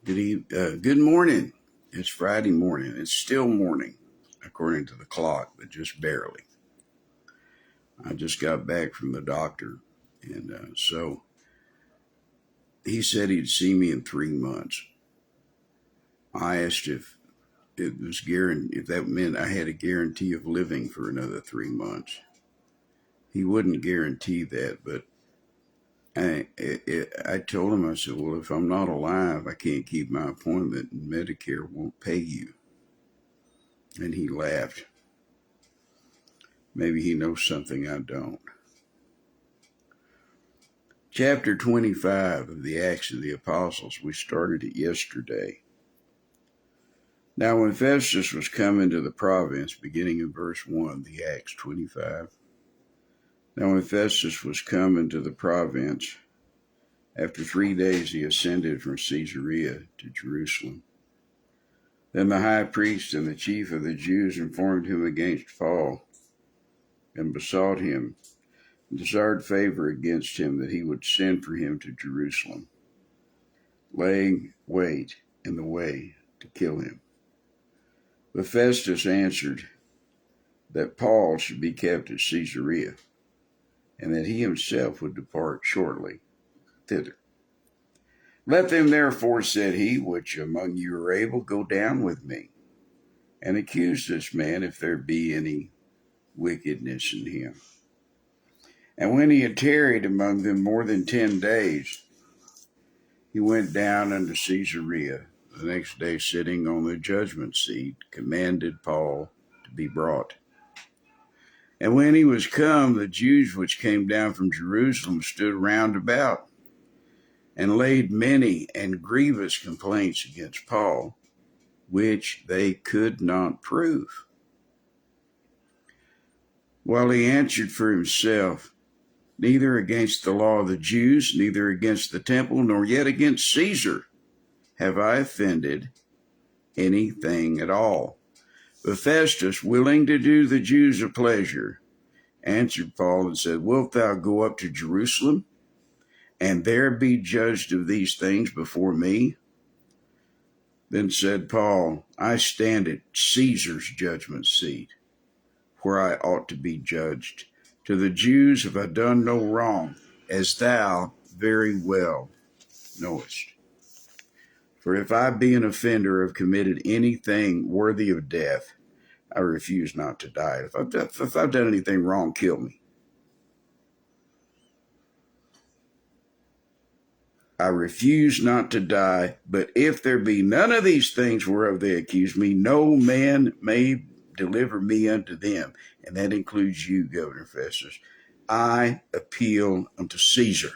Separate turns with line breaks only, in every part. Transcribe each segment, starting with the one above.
Good morning. It's Friday morning. It's still morning, according to the clock, but just barely. I just got back from the doctor, and so he said he'd see me in 3 months. I asked if if that meant I had a guarantee of living for another 3 months. He wouldn't guarantee that, but I told him, I said, well, if I'm not alive, I can't keep my appointment, and Medicare won't pay you. And he laughed. Maybe he knows something I don't. Chapter 25 of the Acts of the Apostles. We started it yesterday. Now, when Festus was come into the province, beginning in verse 1, the Acts 25. Now, when Festus was come into the province, after 3 days he ascended from Caesarea to Jerusalem. Then the high priest and the chief of the Jews informed him against Paul, and besought him, and desired favor against him that he would send for him to Jerusalem, laying wait in the way to kill him. But Festus answered that Paul should be kept at Caesarea, and that he himself would depart shortly thither. Let them therefore, said he, which among you are able, go down with me, and accuse this man if there be any wickedness in him. And when he had tarried among them more than 10 days, he went down unto Caesarea. The next day, sitting on the judgment seat, commanded Paul to be brought. And when he was come, the Jews which came down from Jerusalem stood round about, and laid many and grievous complaints against Paul, which they could not prove. While he answered for himself, neither against the law of the Jews, neither against the temple, nor yet against Caesar have I offended anything at all. But Festus, willing to do the Jews a pleasure, answered Paul and said, wilt thou go up to Jerusalem, and there be judged of these things before me? Then said Paul, I stand at Caesar's judgment seat, where I ought to be judged. To the Jews have I done no wrong, as thou very well knowest. For if I be an offender, have committed anything worthy of death, I refuse not to die. If I've done anything wrong, kill me. I refuse not to die, but if there be none of these things whereof they accuse me, no man may deliver me unto them. And that includes you, Governor Festus. I appeal unto Caesar,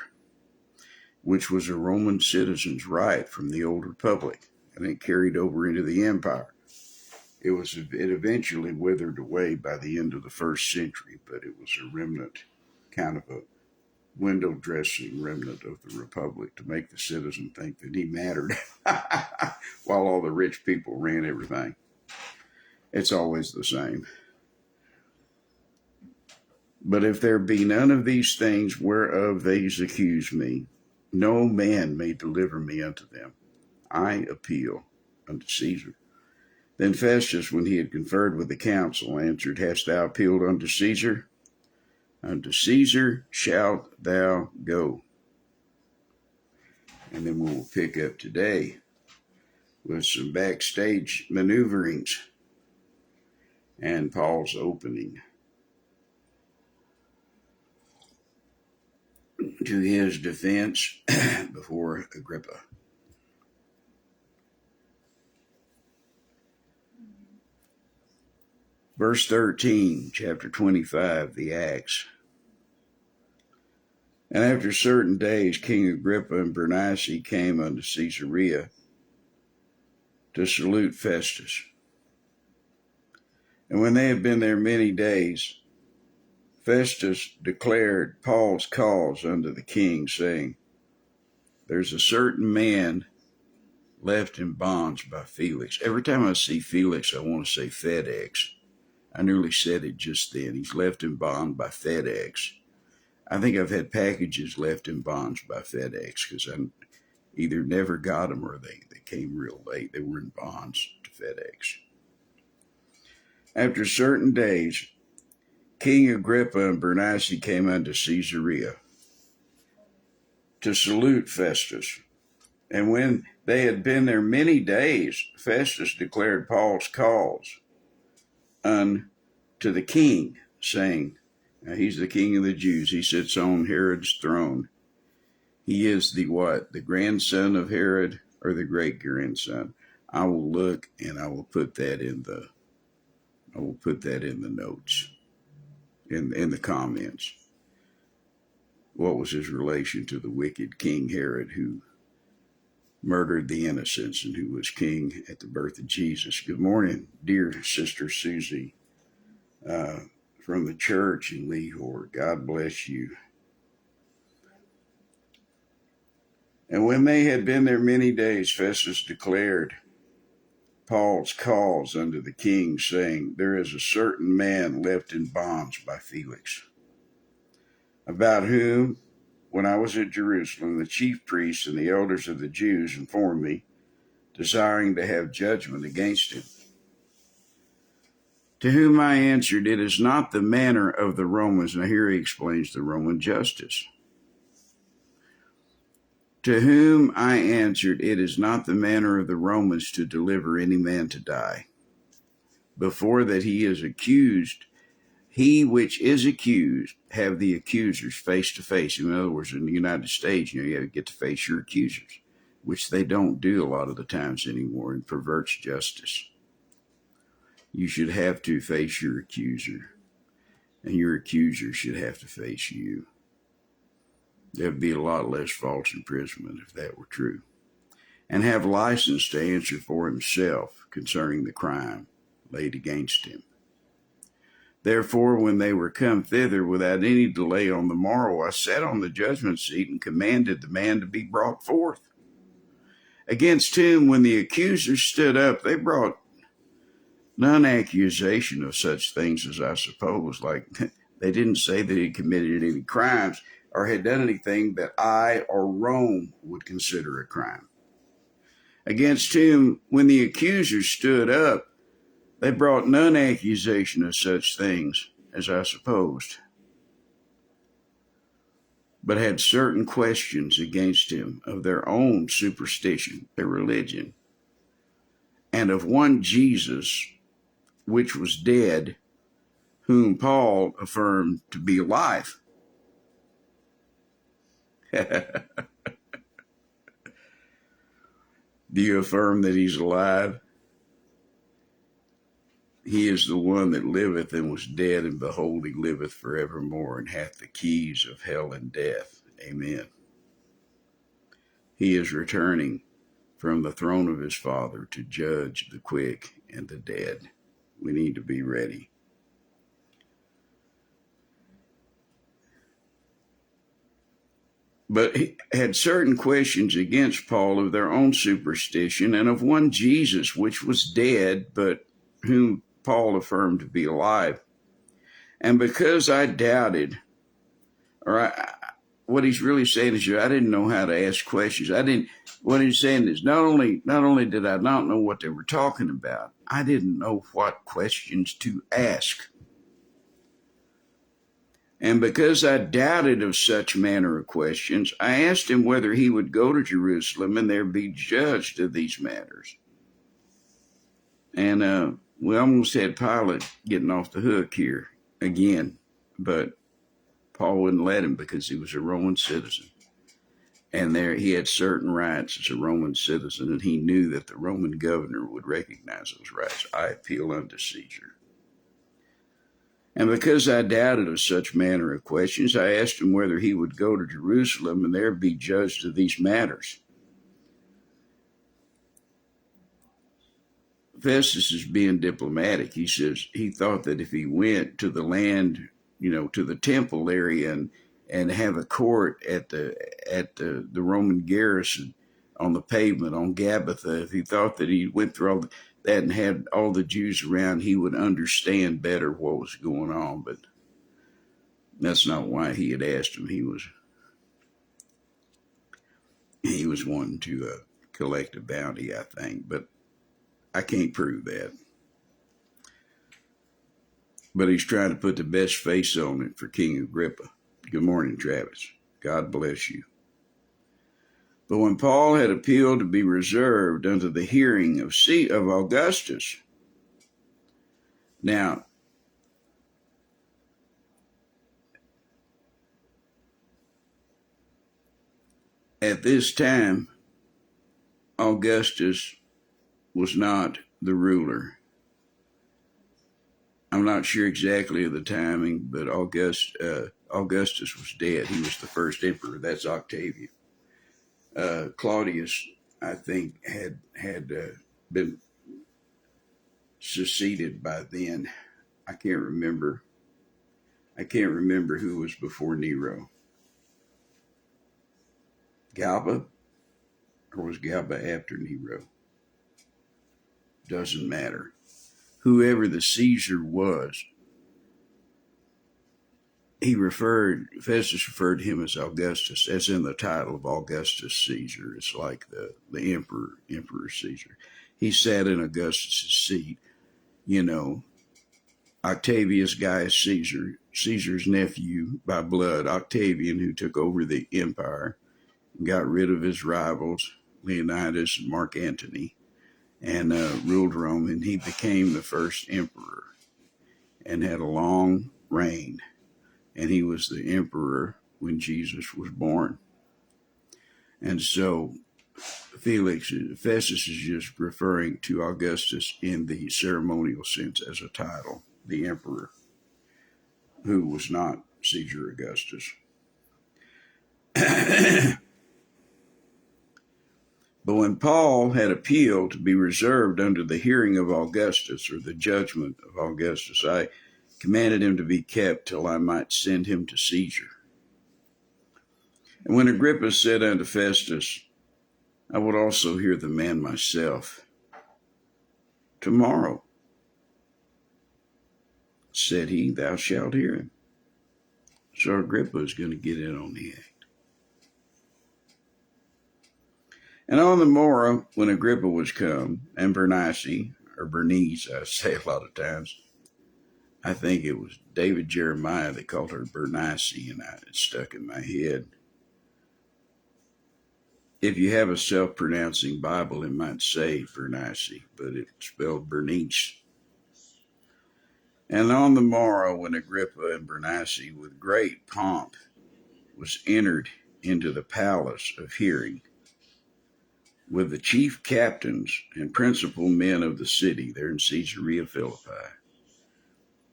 which was a Roman citizen's right from the old republic, and it carried over into the empire. It eventually withered away by the end of the 1st century, but it was a remnant, kind of a window dressing remnant of the republic to make the citizen think that he mattered while all the rich people ran everything. It's always the same. But if there be none of these things whereof they accuse me, no man may deliver me unto them. I appeal unto Caesar. Then Festus, when he had conferred with the council, answered, hast thou appealed unto Caesar? Unto Caesar shalt thou go. And then we'll pick up today with some backstage maneuverings and Paul's opening to his defense before Agrippa. Verse 13, chapter 25, the Acts. And after certain days, King Agrippa and Bernice came unto Caesarea to salute Festus. And when they had been there many days, Festus declared Paul's cause unto the king, saying, there's a certain man left in bonds by Felix. Every time I see Felix, I want to say FedEx. I nearly said it just then. He's left in bond by FedEx. I think I've had packages left in bonds by FedEx because I either never got them or they It came real late. They were in bonds to FedEx. After certain days, King Agrippa and Bernice came unto Caesarea to salute Festus. And when they had been there many days, Festus declared Paul's cause unto the king, saying, now he's the king of the Jews. He sits on Herod's throne. He is the what? The grandson of Herod, or the great grandson? I will look and I will put that in the notes, in the comments. What was his relation to the wicked King Herod, who murdered the innocents and who was king at the birth of Jesus? Good morning, dear Sister Susie, from the church in Lehor. God bless you. And when they had been there many days, Festus declared Paul's cause unto the king, saying, there is a certain man left in bonds by Felix, about whom, when I was at Jerusalem, the chief priests and the elders of the Jews informed me, desiring to have judgment against him. To whom I answered, it is not the manner of the Romans. Now here he explains the Roman justice. To whom I answered, it is not the manner of the Romans to deliver any man to die, before that he is accused. He which is accused have the accusers face to face. In other words, in the United States, you have to get to face your accusers, which they don't do a lot of the times anymore, and perverts justice. You should have to face your accuser, and your accuser should have to face you. There'd be a lot less false imprisonment if that were true. And have license to answer for himself concerning the crime laid against him. Therefore, when they were come thither without any delay on the morrow, I sat on the judgment seat and commanded the man to be brought forth. Against whom, when the accusers stood up, they brought none accusation of such things as I suppose. Like, they didn't say that he committed any crimes or had done anything that I or Rome would consider a crime. Against whom, when the accusers stood up, they brought none accusation of such things as I supposed, but had certain questions against him of their own superstition, their religion, and of one Jesus, which was dead, whom Paul affirmed to be alive. Do you affirm that he's alive? He is the one that liveth and was dead, and behold, he liveth forevermore, and hath the keys of hell and death. Amen. He is returning from the throne of his Father to judge the quick and the dead. We need to be ready. But he had certain questions against Paul of their own superstition, and of one Jesus, which was dead, but whom Paul affirmed to be alive. And because I doubted, what he's really saying is, I didn't know how to ask questions. What he's saying is, not only did I not know what they were talking about, I didn't know what questions to ask. And because I doubted of such manner of questions, I asked him whether he would go to Jerusalem and there be judged of these matters. And we almost had Pilate getting off the hook here again, but Paul wouldn't let him because he was a Roman citizen. And there he had certain rights as a Roman citizen, and he knew that the Roman governor would recognize those rights. I appeal unto Caesar. And because I doubted of such manner of questions, I asked him whether he would go to Jerusalem and there be judged of these matters. Festus is being diplomatic. He says he thought that if he went to the land, to the temple area and have a court at the Roman garrison on the pavement on Gabbatha, if he thought that he went through all that and had all the Jews around, he would understand better what was going on. But that's not why he had asked him. He was wanting to collect a bounty, I think, but I can't prove that. But he's trying to put the best face on it for King Agrippa. Good morning, Travis. God bless you. But when Paul had appealed to be reserved unto the hearing of Augustus, now, at this time, Augustus was not the ruler. I'm not sure exactly of the timing, but Augustus was dead. He was the first emperor. That's Octavian. Claudius, I think, had been succeeded by then. I can't remember who was before Nero. Galba, or was Galba after Nero? Doesn't matter. Whoever the Caesar was, Festus referred to him as Augustus, as in the title of Augustus Caesar. It's like the Emperor Caesar. He sat in Augustus's seat. You know, Octavius Gaius Caesar, Caesar's nephew by blood, Octavian, who took over the empire and got rid of his rivals, Leonidas and Mark Antony, and ruled Rome, and he became the first emperor and had a long reign. And he was the emperor when Jesus was born. And so Festus is just referring to Augustus in the ceremonial sense as a title, the emperor, who was not Caesar Augustus. But when Paul had appealed to be reserved under the hearing of Augustus, or the judgment of Augustus, I commanded him to be kept till I might send him to Caesar. And when Agrippa said unto Festus, I would also hear the man myself, tomorrow, said he, thou shalt hear him. So Agrippa is going to get in on the act. And on the morrow, when Agrippa was come, and Bernice, or Bernice, I say a lot of times, I think it was David Jeremiah that called her Bernice, and it stuck in my head. If you have a self-pronouncing Bible, it might say Bernice, but it's spelled Bernice. And on the morrow, when Agrippa and Bernice, with great pomp, was entered into the palace of hearing, with the chief captains and principal men of the city there in Caesarea Philippi,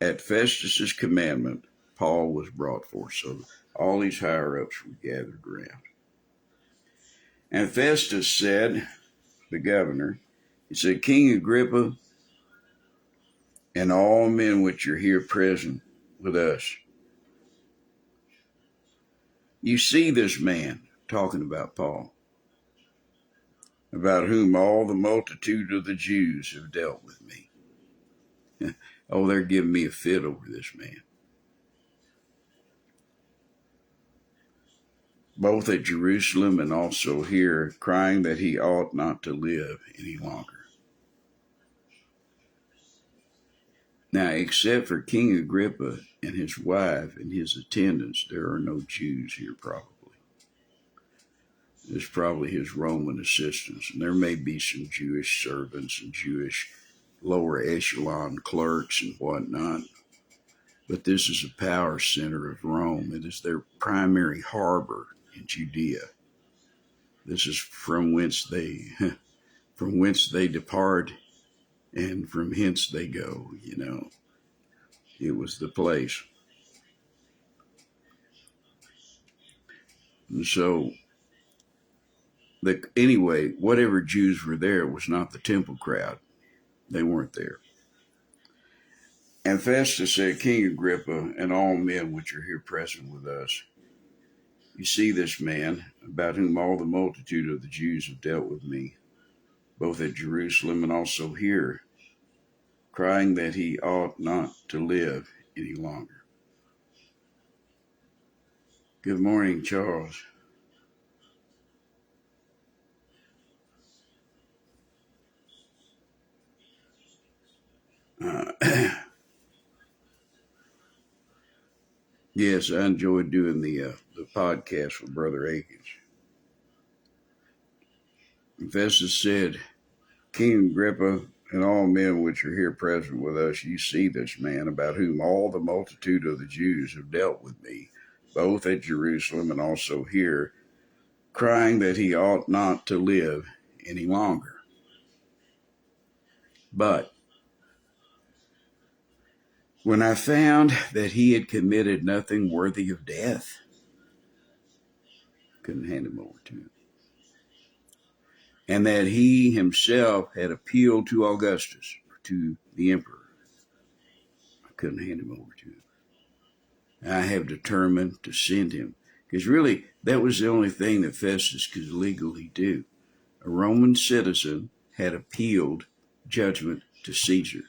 at Festus's commandment, Paul was brought forth. So all these higher-ups were gathered around. And Festus said, the governor, he said, King Agrippa, and all men which are here present with us, you see this man, talking about Paul, about whom all the multitude of the Jews have dealt with me. Oh, they're giving me a fit over this man. Both at Jerusalem and also here, crying that he ought not to live any longer. Now, except for King Agrippa and his wife and his attendants, there are no Jews here probably. There's probably his Roman assistants, and there may be some Jewish servants and Jewish lower echelon clerks and whatnot. But this is a power center of Rome. It is their primary harbor in Judea. This is from whence they depart and from hence they go, you know. It was the place. And so, anyway, whatever Jews were there was not the temple crowd. They weren't there. And Festus said, King Agrippa, and all men which are here present with us, you see this man, about whom all the multitude of the Jews have dealt with me, both at Jerusalem and also here, crying that he ought not to live any longer. Good morning, Charles. Yes, I enjoyed doing the podcast with Brother Akins. Festus said, King Agrippa, and all men which are here present with us, you see this man, about whom all the multitude of the Jews have dealt with me, both at Jerusalem and also here, crying that he ought not to live any longer. But when I found that he had committed nothing worthy of death, couldn't hand him over to him, and that he himself had appealed to Augustus, to the emperor, I couldn't hand him over to him. I have determined to send him. Because really, that was the only thing that Festus could legally do. A Roman citizen had appealed judgment to Caesar,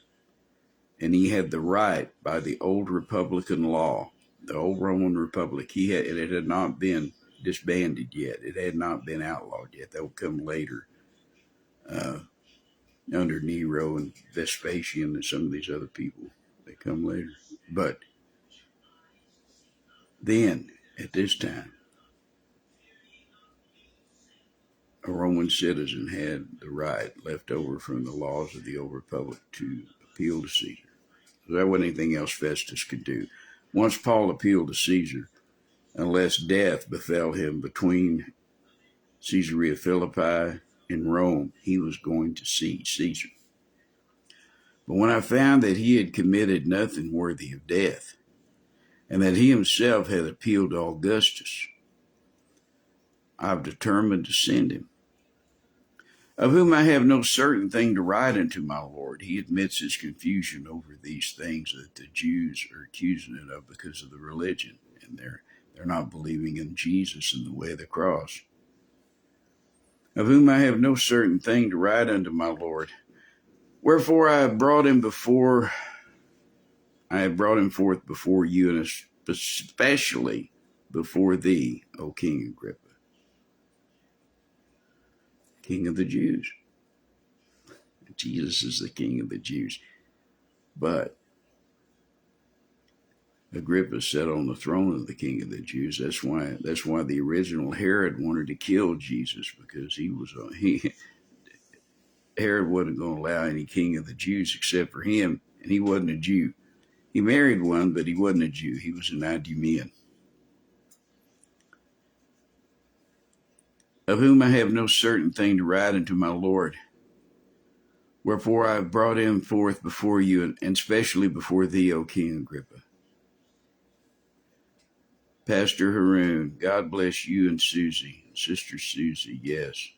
and he had the right by the old Republican law, the old Roman Republic. It had not been disbanded yet. It had not been outlawed yet. That would come later, under Nero and Vespasian and some of these other people. They come later. But then, at this time, a Roman citizen had the right left over from the laws of the old republic to appeal to Caesar. So that wasn't anything else Festus could do. Once Paul appealed to Caesar, unless death befell him between Caesarea Philippi and Rome, he was going to see Caesar. But when I found that he had committed nothing worthy of death, and that he himself had appealed to Augustus, I've determined to send him, of whom I have no certain thing to write unto my Lord. He admits his confusion over these things that the Jews are accusing it of because of the religion, and they're not believing in Jesus and the way of the cross. Of whom I have no certain thing to write unto my Lord. Wherefore I have brought him forth before you, and especially before thee, O King Agrippa, King of the Jews. Jesus is the King of the Jews. But Agrippa sat on the throne of the King of the Jews. That's why the original Herod wanted to kill Jesus, because Herod wasn't going to allow any king of the Jews except for him, and he wasn't a Jew. He married one, but he wasn't a Jew. He was an Idumean. Of whom I have no certain thing to write unto my Lord. Wherefore I have brought him forth before you, and especially before thee, O King Agrippa. Pastor Haroon, God bless you and Susie, Sister Susie, yes.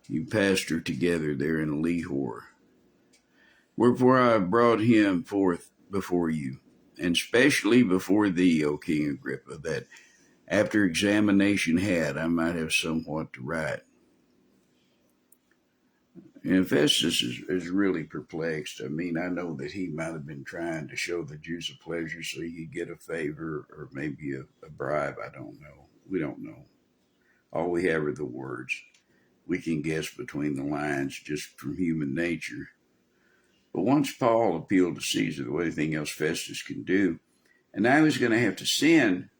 You pastor together there in Lehor. Wherefore I have brought him forth before you, and especially before thee, O King Agrippa, that after examination had, I might have somewhat to write. And Festus is really perplexed. I mean, I know that he might have been trying to show the Jews a pleasure so he could get a favor or maybe a bribe. I don't know. We don't know. All we have are the words. We can guess between the lines just from human nature. But once Paul appealed to Caesar, the only thing else Festus can do, and now he's going to have to send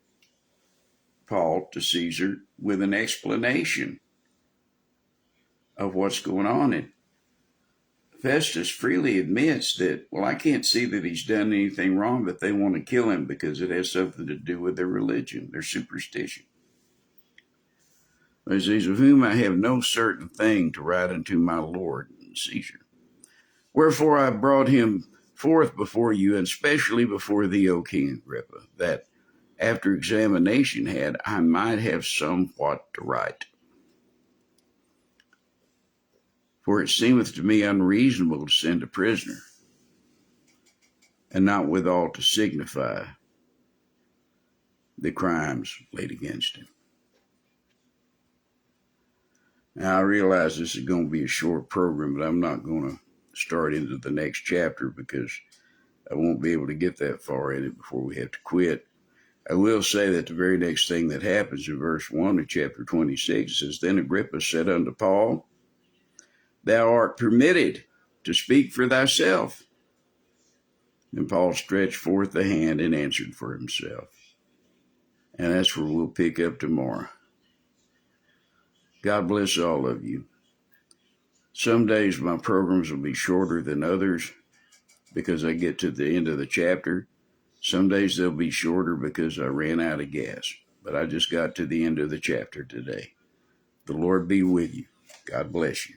Paul to Caesar with an explanation of what's going on. And Festus freely admits that, well, I can't see that he's done anything wrong, but they want to kill him because it has something to do with their religion, their superstition. But he says, of whom I have no certain thing to write unto my Lord Caesar. Wherefore I brought him forth before you, and especially before thee, O King Agrippa, that after examination had, I might have somewhat to write. For it seemeth to me unreasonable to send a prisoner, and not withal to signify the crimes laid against him. Now, I realize this is going to be a short program, but I'm not going to start into the next chapter because I won't be able to get that far in it before we have to quit. I will say that the very next thing that happens in verse 1 of chapter 26 says, Then Agrippa said unto Paul, Thou art permitted to speak for thyself. And Paul stretched forth the hand and answered for himself. And that's where we'll pick up tomorrow. God bless all of you. Some days my programs will be shorter than others because I get to the end of the chapter. Some days they'll be shorter because I ran out of gas. But I just got to the end of the chapter today. The Lord be with you. God bless you.